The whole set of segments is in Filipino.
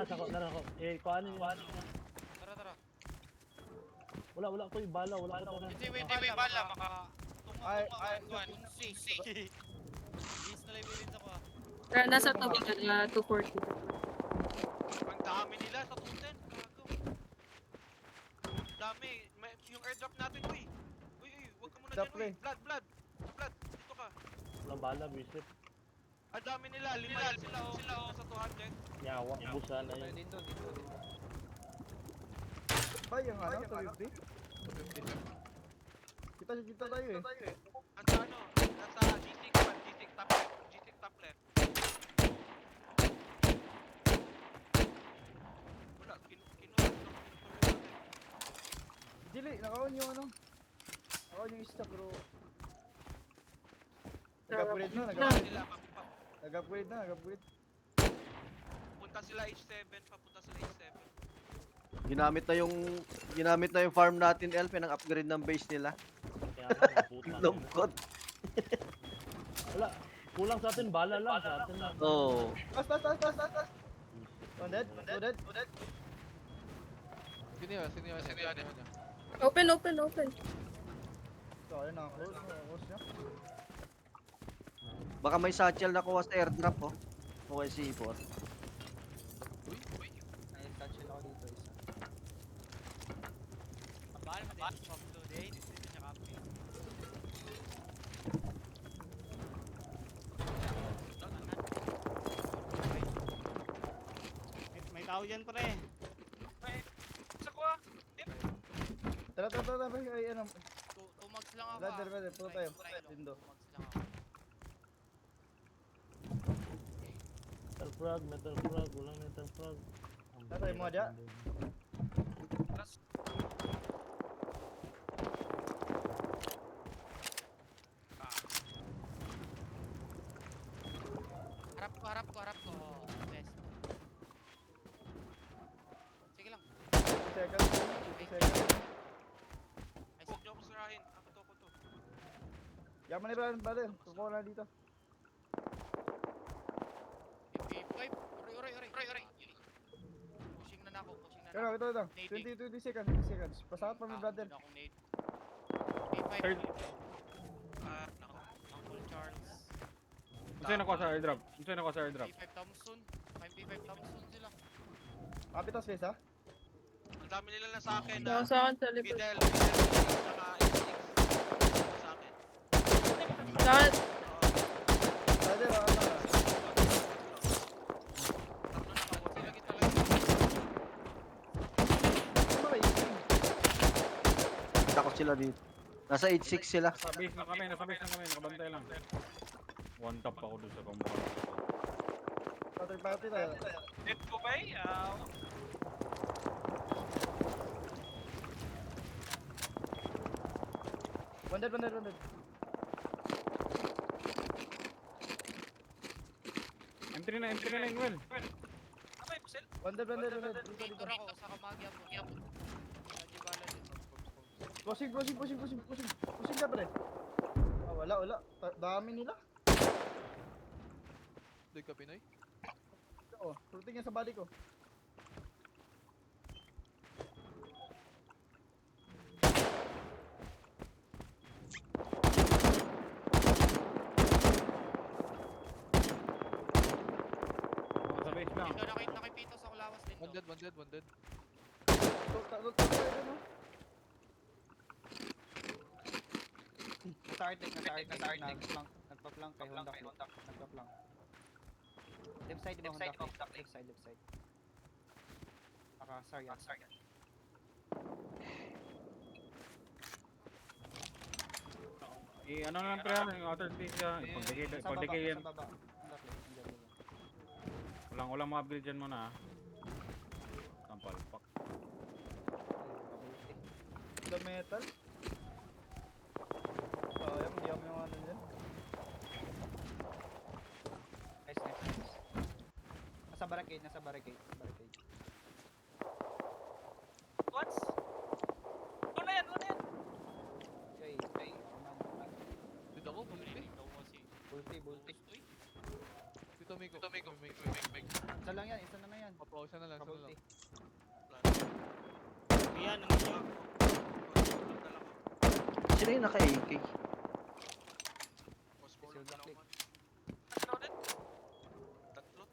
nasa ko, nasa ko. Kuhanin niyo. Tara. Wala ko yung bala, wala ko. Hindi, may bala. Ay. Please na live ako ah. Nasa top 240. Ang dami nila sa 210. Gago. Dami. Yung airdrop natin, uy. Uy, huwag ka muna dyan, uy. Blood. Dito ka. Walang bala, visit. Ang dami nila. Lima sila oh. Nasa 200. Nyawa, busa na yun. Dito. Ay, yung ano, 250. Kita tayo eh. Ang sa ano? Nasa G6 top left. Wala, kinuha. Dili, nakaon yung ano. Nakaon yung stock bro. Nag-upgrade na. Nag-upgrade. Papunta sila H7. Ginamit na yung farm natin, Elf, ng upgrade ng base nila. Kaya nga, puta. Lungkot. Wala, kulang sa atin, bala lang sa atin lang. Oo. Tas. One dead. Sino yun? Open. So, ayun close niya. Baka may satchel na kuha sa airdrop, oh. O kay C4. May touch ako dito isa. Abal mo din. Pop to day. Dito siya copy. May tao dyan pre. Sa kuha. Tara. Ay, ano. Tumags lang ako. Brother, puto tayo. Lindo. Tumags lang ako. Metal frag, walang metal frag. Tatay mo aja. Harap ko. Best. Sige lang. 50 seconds. Ay, huwag niyo ako sirahin. Ako to. Yaman ni brother. Tuko na dito. 55. Uray. Pushing na ako. Pero ito. 20 seconds. Pasakot pa mi brother. Akong nade. 55. Nako. Uncle Charles. Sino nakuha sa airdrop? 55 Thompson sila. Kapit ang space ha. Ang dami nila na sa akin na. Nasa akin sa likod. Fidel. Saka X6. Sa akin. Saan? Brother, Tatlo na ako. Sila kita lang. Takot sila dito. Nasa 8-6 sila. Nasa base na kami, nakabantay lang. One tap ako dun sa kamukha. Party tayo. Dead ko ba eh? One dead. M3 na yung well. One dead. Dito. Victor ako sa kamagya po. Medyo bala din. Pushing ka pre. Ah, wala. Dami nila. Doy ka Pinoy? Oo, fruiting yan sa body ko. Nasa base lang. Dito nakipito sa kulawas din. One dead. Tatlo tayo no? Nasa arctic. Nagpa-flank kay Honda. Nagpa-flank. Left side mo Honda. Left side. Saryan. Ano na lang pre, yung outer space siya. Pagdikay yan. Sa baba. Walang ma-upgrade dyan muna ah. Sampal, fuck. The metal. Sayang, hindi ako yung ano dyan. Nice. Nasa barricade. What? Ano yan? Dito ako, bulti. Bulti. Bulti. Tomiko. Isa lang yan, isa na yan. Opo, isa na lang, isa na lang. Kabulti. Yan, ano yun? Sino yung naka-AK? Shield lock click. Tatlo.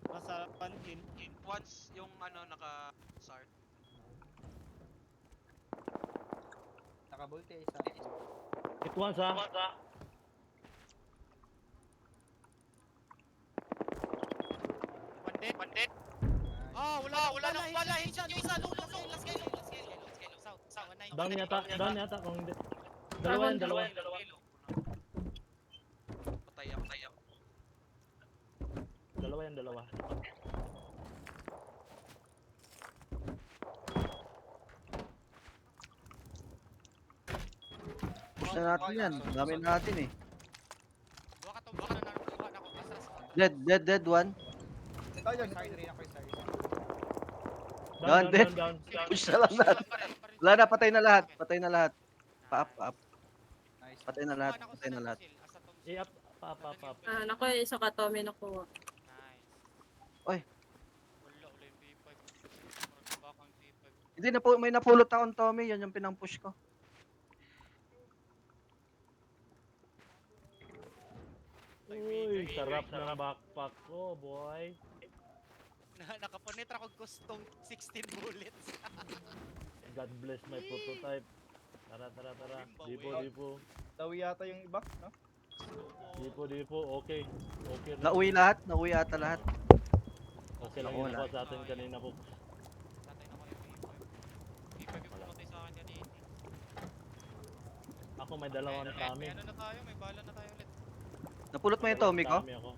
Nasa pankin. Once yung ano naka-SAR. Nakabulti isa. Hit once ha. Pandit. Nice. Ah, wala na. Yung isa. Last guy. South. Down yata kung hindi. Dalawa. Patay ako. Dalawa. Push na natin yan. Dami natin eh. Buka na nakuha na ako. Dead one. Ito yan. Side rin ako isa. Down. Push na lang natin. Wala na, patay na lahat. Pa-up. Nice. Patay na lahat. I-up. Pa. Ah, naku, isa ka Tommy nakuha. Nice. Oy. Wala yung P5. Bakang P5. Hindi, may napulot akong Tommy. Yan yung pinang-push ko. Uy, sarap ng backpack ko, boy. Nakaponitra ko custom 16 bullets. God bless my prototype. Tara. Dipo. Dawi yata yung iba, no? Dipo. Okay. Nauwi ata lahat. Okay lang Oo, yun ako lahat. sa atin kanina po. Tatay na ko yung P5. P5 yung pumatay sa akin kanina. Ako may dalawang kami. May ano na tayo, may bala na tayo ulit. Napulot mo yung Tommy ko? Kami ako.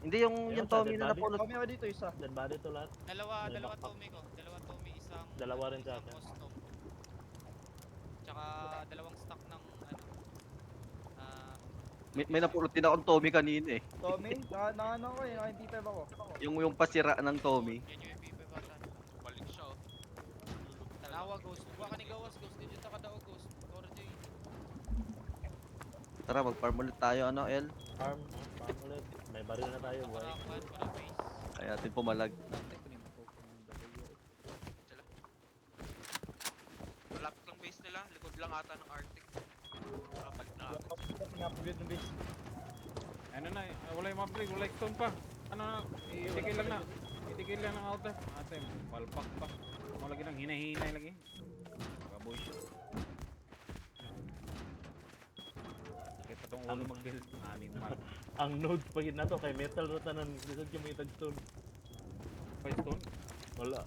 Hindi yung Ayun, Tommy sa na dead body. napulot. Kami ako dito isa. Dead body to lahat. Dalawa May backpack. Tommy ko. Dalawa Tommy, isang Dalawa rin sa isang akin. custom. Tsaka dalawang stock ng May napulot din akong Tommy kanina eh. Tommy, ano ko eh, naka-MP5 ako. Yung pasira ng Tommy. yan yung P5 bata. Balik siya oh. Tanawa ghost. Buwa ka ni gawas ghost. Dito ka daw ghost. Orgy. Tara, mag-farm ulit tayo, El. Farm ulit. May baril na tayo, boy. Parakuan para base. Kaya natin pumalag. Malapit lang base nila. Likod lang ata ng Arctic. Balik na agad. Pinapagod ng base. Ano na, wala yung upgrade, wala yung stone pa. Ano na, itigil lang na. Itigil lang ng outer. Ate, palpak pa. Ano lagi nang hinahinay lagi. Kaboy siya. Sakit pa tong ulo mag-build. Animal. Ang nodes pa na to kay metal rata nang lisod yung mga stone. Pa stone? Wala.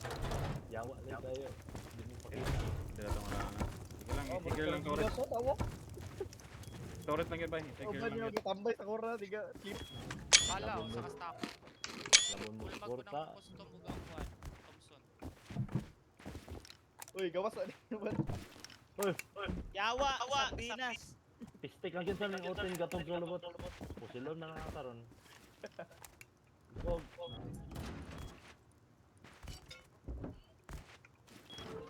Yawa lang tayo. Hindi mo pakita. Hindi na itong wala na. Sige lang, Oh, itigil lang storage. Bigas, tawo. Storage lang yun ba? Oh, Itigil ba lang niyo yun. gitambay sa kura, tiga. Keep. Bala o sa stock. Labon mo Ulmag ko kurta. ng custom ugang kuhan. Thompson. Uy, gawas ano naman. Yawa! Sardinas! Pistik lang yun sa ning otin gatong sa lubot. Pusilon na nakakaroon. Gog.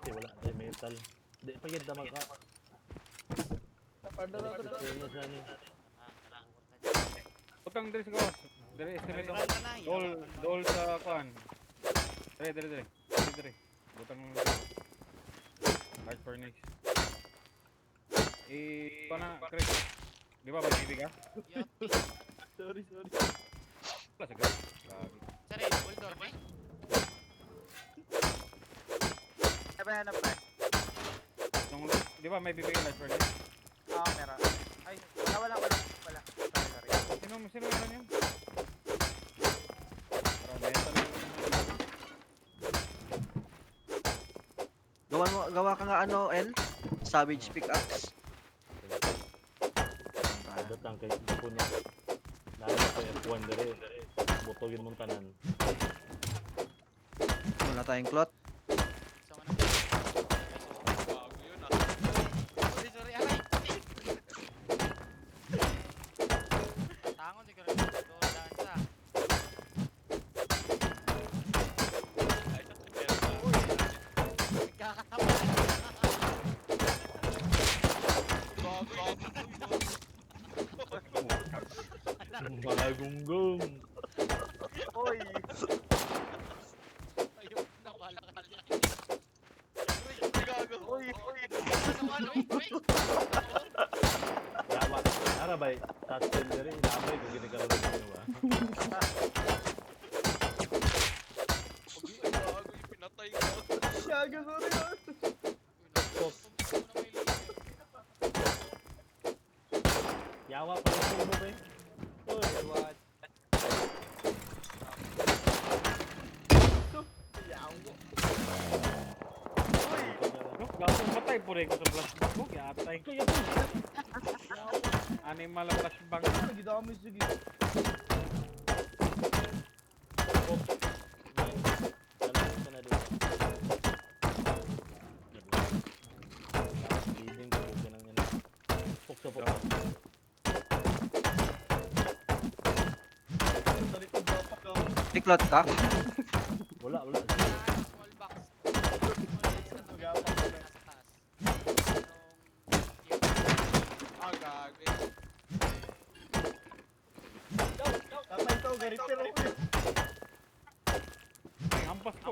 Wala tayo metal. Di pa yun damag ka. Napanda na ito. Pusilon sa ni. Utang dire sa gawas. Dire, estimate ako. Dol sa kuan. Dire. Butang large furnace. Pana, Chris. Di ba may bibig ka? Sorry. Wala sa gas. Lagi. Sorry, Bulldor ba? Nabahanap ba? Di ba may bibig ka large furnace? Oo, meron. Ay, wala. Sorry. Sino meron yun? Para metal yun. Gawa ka nga El? Savage pickaxe. Adot lang kay ipo niya. Lalo sa F1 dire. Butogin mong tanan. Wala tayong cloth. Sama na. Bago yun ah. Sorry, aray! Tangon, di ka rin doon dansa. Ay, sa meron na. Nagkakatawa. Bago yun. mga gunggong. Oy! Ayun, napala ka dyan. Gago. Uy! Yawa. Ara ba? Tatay na rin. Inamay kung ginagawa ng ginawa. Gago yung pinatay ko. Gago, sorry. Yawa pa rin sa mo ba eh. Uy. What? Gago matay po rin ko sa flashback ko. Yatay. Animal ang flashback. Gidami, sige. Dalang ka na dito. Leading ko po ng yan. Pok sa pok. Sa likod daw pa ka. Tiklot ka? Wala. Small box. Magapang ka na. Nasa taas. Gago. Tapay ito, ganito rin ako eh. Ay, hampas ko.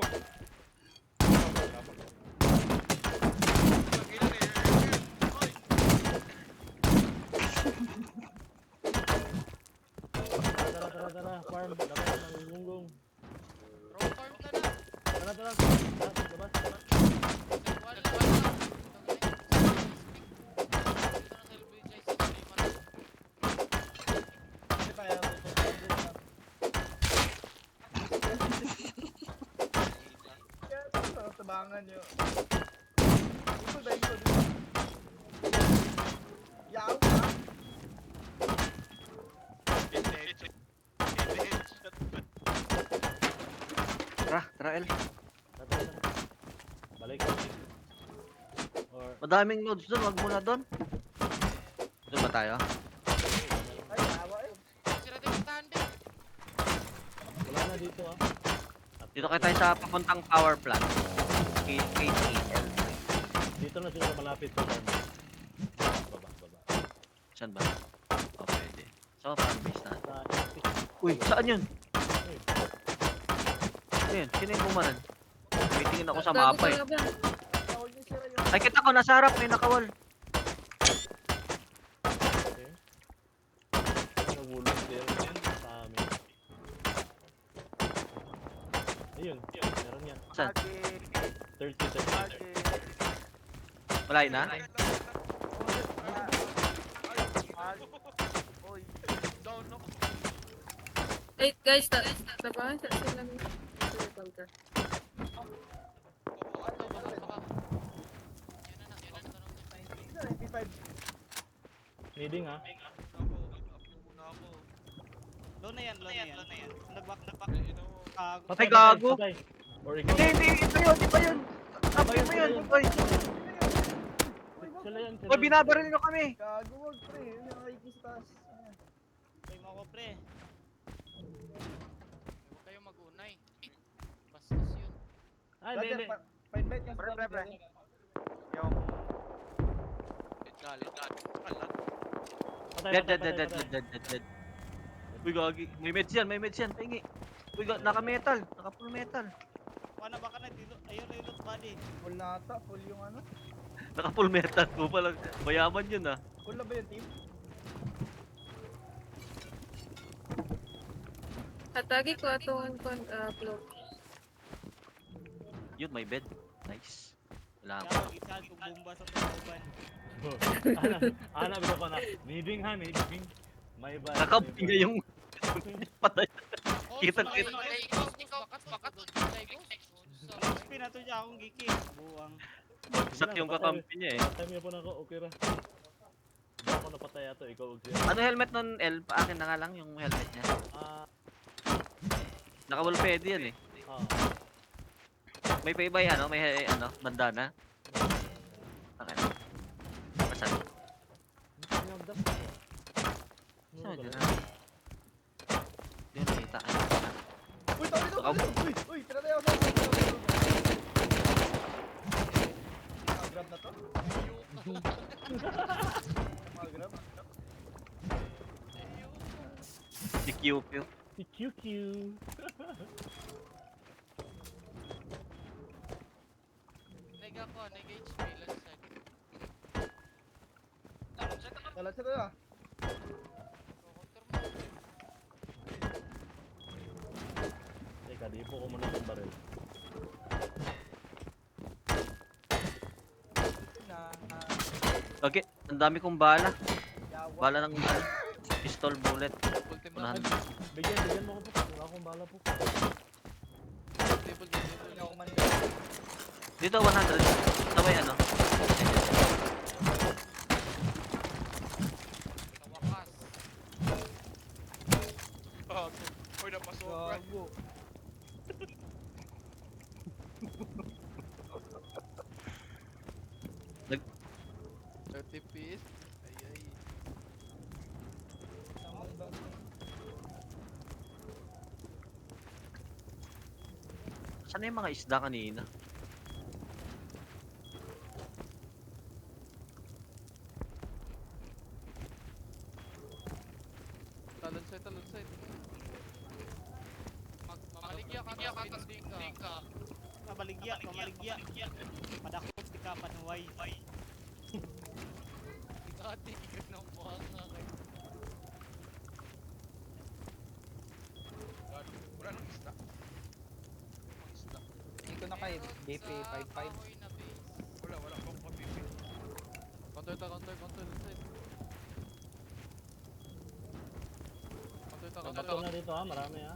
Ilan eh. Oy. Tara. Farm. Dapat ng gunggong. Roll farm ka na. Tara. Labas. Wala na. Hindi tayo. Kaya sa tabangan nyo. Ikot. Yaw ka. Tara, El. Tara. Balik. Or Madaming nodes doon, wag muna doon. Doon ba tayo? Ay, yawa eh. Sira din yung standing. wala na dito ah. Dito kayo tayo sa papuntang power plant. KTL. Dito na sila malapit sa farm. Baba. Saan ba? Oh, pwede. So, farm base na. Sa Uy, saan yun? Ayun, sino yung bumanan? May tingin ako sa mapa eh. Tawag niyo sira yung... Ay, kita ko, nasa harap, may nakawal. nagulong din sa amin. Ayun, meron yan. Saan? 30. Wala na? Oy. Down ako. Ay, guys, tabangan sa sila ng bunker. Yan na. 95. Needing ha. Muna ako. Low na yan. Nag-back. Ay, gago. Patay. Or ikaw. Hindi, di ba yun? Tapos mo yun, boy. Sila yan. Boy, binabaril nyo kami. Gago, wag pre. Yun yung nakikistas. Ay, mo ako pre. Huwag kayong mag-unay. Bastos yun. Ay, hindi. Fight back ka. Pre. Dead. Uy, gagi. May meds yan. Tingi. Uy, naka-metal. Naka-full metal. Paano baka na dito? Ayun, reload body. Full nata. Full yung ano. Naka-full metal. Kung pala, mayaman yun ah. Full na ba yung team? Hatagi ko atong upload. Yun, may bed. Nice. Wala ako. Kaya mag-isa kung bomba sa tutuban. Ana, bisa pa na. Needing ha, needing. May ba? Nakamping nga yung patay. Kita. Bakat. XP na to siya akong giki. Buwang. Bagsak yung kakampi niya eh. Time po na ako, okay ra. Hindi ako napatay ato, ikaw og siya. Ano helmet nun, El? Paakin na nga lang yung helmet niya. Ah, Naka-wallpede yan eh. May paybay ano? May bandana? Okay. Pasan? Sinagdak ko. Saan yun na? Hindi ko nakita. Uy, tabi to! Uy, tinatay ako sa grab na to? Grab. Pew pew. Si QQ. Neg ako, neg HP, let's check. Talag sa na. Counter mo. Teka, di po ko muna ng baril. Okay, ang dami kong bala. Yawa. Bala ng pistol bullet. Full team na. 100. Bigyan mo ko po. Wala akong bala po. Table, table. Hindi ako man. Dito 100. Sabay ano? Sa wakas. Uy, napasobra. Gago. Nag- 30 piece. Ay, ay. Tamang ba? Saan yung mga isda kanina? Talon side, talon side. Mamaligya ka na, pinunding ka. Pamaligya. Padakot di ka panuway. Ikati, ikag ng buhang nga kayo. Wala nang isda. Ang isda. Hindi ko na kay DP 55. Kahoy na base. Wala pang kapipil. Counter left side. Counter Bato na dito ha, marami ha.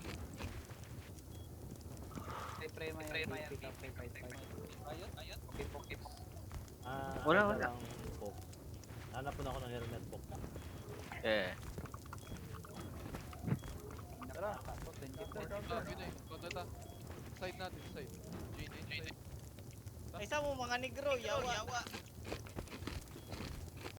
Ay, prema yan. Pick up kay 55. Ayun. Okay po. Wala. Lang po. Hanap po na ako ng helmet po. Eh. Tara. Counter ta. Side natin, side. J9. Ay, sa mo mga negro, yawa.